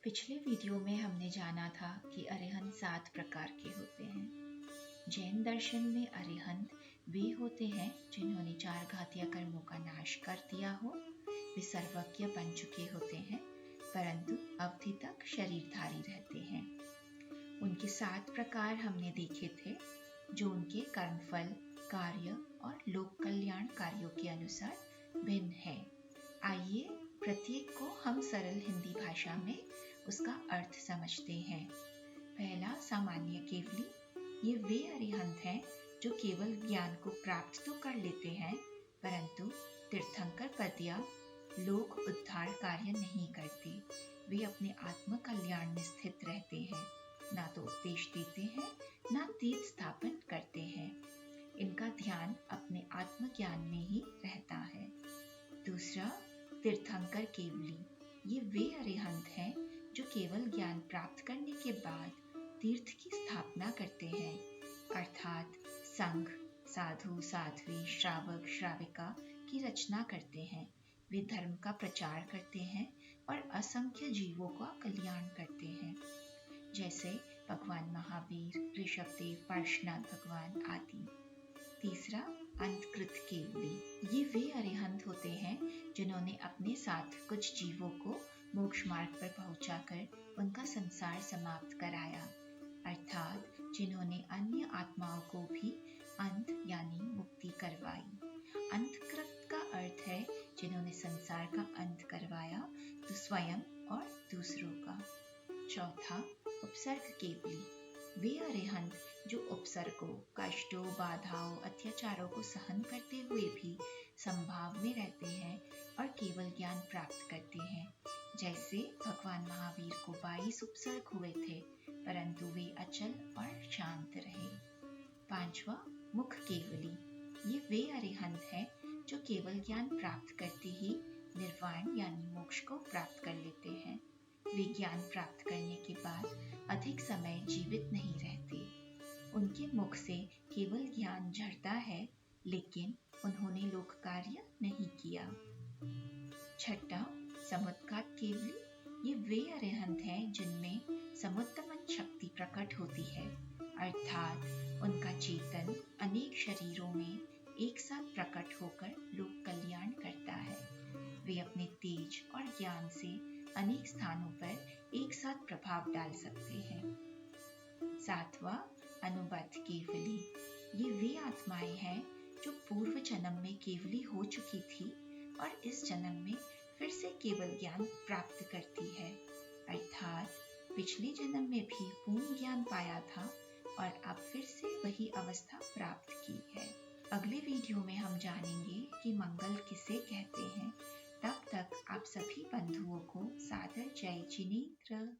पिछले वीडियो में हमने जाना था कि अरिहंत 7 प्रकार के होते हैं। जैन दर्शन में अरिहंत वे होते हैं जिन्होंने 4 घातीय कर्मों का नाश कर दिया हो। वे सर्वज्ञ बन चुके होते हैं परंतु अवधि तक शरीरधारी रहते हैं। उनके 7 प्रकार हमने देखे थे जो उनके कर्मफल, कार्य और लोक कल्याण कार्यों के अनुसार भिन्न है। आइए प्रत्येक को हम सरल हिंदी भाषा में उसका अर्थ समझते हैं। पहला, सामान्य केवली। ये वे अरिहंत हैं जो केवल ज्ञान को प्राप्त तो कर लेते हैं परंतु तीर्थंकर पद या लोक उद्धार कार्य नहीं करते। वे अपने आत्म कल्याण में स्थित रहते हैं, ना तो उपदेश देते हैं ना तीर्थ स्थापन करते हैं। इनका ध्यान अपने आत्मज्ञान में ही रहता है। दूसरा, तीर्थंकर केवली। ये वे अरिहंत हैं जो केवल ज्ञान प्राप्त करने के बाद तीर्थ की स्थापना करते हैं, अर्थात संघ, साधु, साध्वी, श्रावक, श्राविका की रचना करते हैं। वे धर्म का प्रचार करते हैं और असंख्य जीवों का कल्याण करते हैं, जैसे भगवान महावीर, ऋषभदेव, पार्श्वनाथ भगवान आदि। तीसरा, अंतकृत केवली। ये वे अरिहंत होते हैं जिन्होंने अपने साथ कुछ जीवों को मोक्ष मार्ग पर पहुंचाकर उनका संसार समाप्त कराया, अर्थात जिन्होंने अन्य आत्माओं को भी अंत यानी मुक्ति करवाई। अंतकृत का अर्थ है जिन्होंने संसार का अंत करवाया, तो स्वयं और दूसरों का। चौथा, उपसर्ग केवली। वे अरिहंत जो उपसर्गों, कष्टों, बाधाओं, अत्याचारों को सहन करते हुए भी संभाव में रहते हैं और केवल ज्ञान प्राप्त करते हैं, जैसे भगवान महावीर को 22 उपसर्ग हुए थे परंतु वे अचल और शांत रहे। पांचवा, मुख केवली। ये वे अरिहंत हैं जो केवल ज्ञान प्राप्त करते ही निर्वाण यानी मोक्ष को प्राप्त कर लेते हैं। वे ज्ञान प्राप्त करने के बाद अधिक समय जीवित नहीं रहते। उनके मुख से केवल ज्ञान झरता है लेकिन उन्होंने लोक कार्य नहीं किया। छठा, समुद्घात केवली। ये वे अरिहंत हैं जिनमें समुद्गमन शक्ति प्रकट होती है, अर्थात उनका चेतन अनेक शरीरों में एक साथ प्रकट होकर लोक कल्याण करता है। वे अपने तेज और ज्ञान से अनेक स्थानों पर एक साथ प्रभाव डाल सकते हैं। सातवां, अनुबद्ध केवली। ये वे आत्माएं हैं जो पूर्व जन्म में केवली हो चुकी थी और इस जन्म में फिर से केवल ज्ञान प्राप्त करती है, अर्थात पिछले जन्म में भी पूर्ण ज्ञान पाया था और अब फिर से वही अवस्था प्राप्त की है। अगले वीडियो में हम जानेंगे कि मंगल किसे कहते हैं। तब तक आप सभी बंधुओं को सादर जय जिनेंद्र।